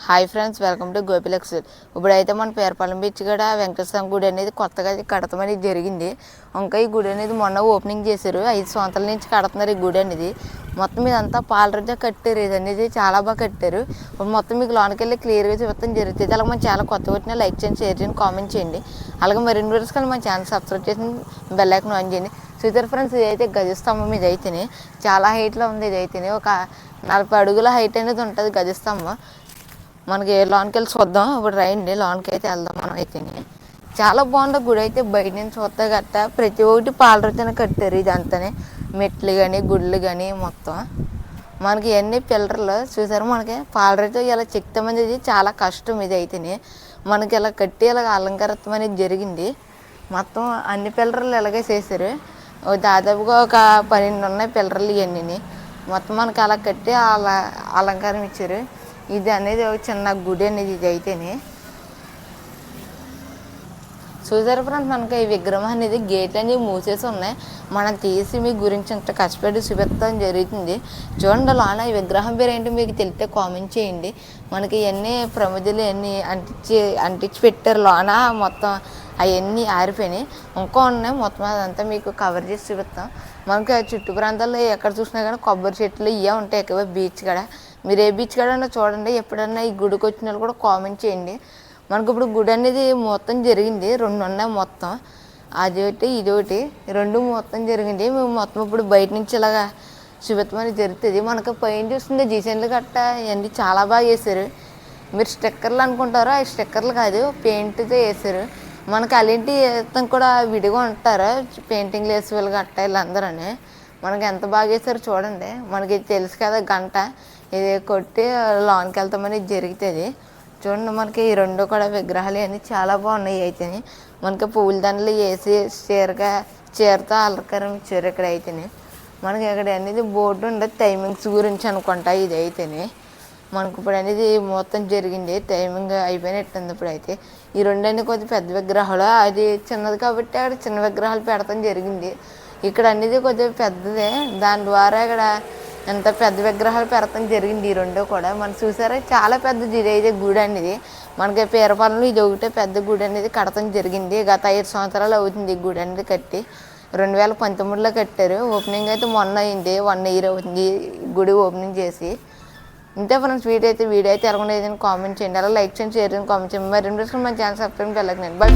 Hi friends, welcome to Gopilux. ఇప్పుడైతే మన పేరపాలెం beach కూడా వెంకటేశ్వర స్వామి గుడి అనేది కొత్తగా కడతాం అనేది జరిగింది. ఇంకా ఈ గుడి అనేది మొన్న ఓపెనింగ్ చేశారు. 5 సంవత్సరాల నుంచి కడుతున్నారు ఈ గుడి అనేది. మొత్తం ఇదంతా పాలరాతితో కట్టారు. ఇది అనేది చాలా బాగా కట్టారు. ఇప్పుడు మొత్తం మీకు లోనికి వెళ్ళి క్లియర్గా చూడటం జరుగుతుంది. అలాగే మన ఛానల్ కొత్త వచ్చినా లైక్ చేయండి, షేర్ చేయండి, కామెంట్ చేయండి. అలాగే మరిన్ని వీడియోస్ కానీ మన ఛానల్ సబ్స్క్రైబ్ చేసి బెల్ ఐకాన్ ఆన్ చేయండి. చూసారు ఫ్రెండ్స్, ఇదైతే గజస్తంభం. ఇది అయితేనే చాలా హైట్లో ఉంది. ఇది అయితేనే ఒక 40 అడుగుల హైట్ అనేది ఉంటుంది గజస్తంభం. మనకి లోనికి వెళ్ళి చూద్దాం. ఇప్పుడు రైండి లోనికి అయితే వెళ్దాం. మనం అయితే చాలా బాగుంది గుడి అయితే. బయట నుంచి చూస్తే గట్ట ప్రతి ఒక్కటి పాలరాతినే కట్టారు. ఇదంతానే మెట్లు కానీ గుళ్ళు కానీ మొత్తం మనకి ఇవన్నీ పిల్లర్లు చూసారు. మనకి పాలరాతితో ఇలా చెక్తాం అనేది చాలా కష్టం. ఇది అయితేనే మనకి ఇలా కట్టి ఇలా అలంకరితం అనేది జరిగింది. మొత్తం అన్ని పిల్లర్లు ఇలాగే చేశారు. దాదాపుగా ఒక 12 ఉన్నాయి పిల్లర్లు. ఇవన్నీ మొత్తం మనకి అలా కట్టి అలా అలంకారం ఇచ్చారు. ఇది అనేది ఒక చిన్న గుడి అనేది. ఇది అయితేనే చూసారు ఫ్రెండ్స్, మనకి ఈ విగ్రహం అనేది గేట్లు అనేవి మూసేసి ఉన్నాయి. మనం తీసి మీ గురించి ఇంత కష్టపడి చూపించడం జరుగుతుంది. చూడండి లోన ఈ విగ్రహం పేరు ఏంటో మీకు తెలిస్తే కామెంట్ చేయండి. మనకి ఇవన్నీ ప్రమిదలు ఇవన్నీ అంటించి పెట్టారు లోన. మొత్తం అవన్నీ ఆరిపోయినాయి. ఇంకా ఉన్నాయి. మొత్తం అదంతా మీకు కవర్ చేసి చూపిస్తాం. మనకి చుట్టూ ప్రాంతాల్లో ఎక్కడ చూసినా కానీ కొబ్బరి చెట్లు ఇవే ఉంటాయి ఎక్కువ. బీచ్ కాడ మీరు ఏ బీచ్ కాడన్నా చూడండి. ఎప్పుడన్నా ఈ గుడికి వచ్చిన వాళ్ళు కూడా కామెంట్ చేయండి. మనకు ఇప్పుడు గుడి అనేది మొత్తం జరిగింది. 2 ఉన్నాయి మొత్తం. అదొకటి ఇదొకటి 2 మొత్తం జరిగింది. మేము మొత్తం ఇప్పుడు బయట నుంచి ఇలాగా చూపిస్తామని జరుగుతుంది. మనకు పైన చూస్తుంది డిజైన్లు గట్ట ఇవన్నీ చాలా బాగా వేశారు. మీరు స్టిక్కర్లు అనుకుంటారు, ఆ స్టిక్కర్లు కాదు, పెయింట్తో వేశారు. మనకి అలాంటి వేస్తాం కూడా విడిగా ఉంటారు. పెయింటింగ్లు వేసే వాళ్ళు గట్ట వీళ్ళందరూ మనకి ఎంత బాగా వేశారు చూడండి. మనకి తెలుసు కదా గంట ఇది కొట్టి లోనికి వెళ్తామని జరుగుతుంది. చూడండి మనకి ఈ 2 కూడా విగ్రహాలు అన్నీ చాలా బాగున్నాయి. అయితే మనకి పువ్వుల దండలు వేసి చీరతో అలంకారం ఇచ్చారు. ఇక్కడ అయితేనే మనకి ఇక్కడ అనేది బోర్డు ఉండదు టైమింగ్స్ గురించి అనుకుంటా. ఇది అయితేనే మనకి ఇప్పుడు అనేది మొత్తం జరిగింది. టైమింగ్ అయిపోయినట్టుంది. ఇప్పుడు అయితే ఈ 2 అన్నీ కొద్దిగా పెద్ద విగ్రహాలు. అది చిన్నది కాబట్టి అక్కడ చిన్న విగ్రహాలు పెడతాం జరిగింది. ఇక్కడ అనేది కొద్దిగా పెద్దదే. దాని ద్వారా ఇక్కడ ఎంత పెద్ద విగ్రహాలు పెడతాం జరిగింది. ఈ 2 కూడా మనం చూసారా చాలా పెద్దది. ఇది అయితే గుడి అనేది మనకి పేరపాలెంలో ఇది ఒకటే పెద్ద గుడి అనేది కడతాం జరిగింది. గత 5 సంవత్సరాలు అవుతుంది ఈ గుడి అనేది కట్టి. 2019లో కట్టారు. ఓపెనింగ్ అయితే మొన్న అయింది. 1 ఇయర్ అవుతుంది గుడి ఓపెనింగ్ చేసి. ఇంతే ఫ్రెండ్స్, వీడియో అయితే ఎలాగొండ ఏదైనా కామెంట్ చేయండి. అలా లైక్ చేయండి, షేర్ చేయండి, కామెంట్ చేయండి. మరి 2 మన ఛానల్ సబ్స్క్రైబ్ వెళ్ళకండి. బై.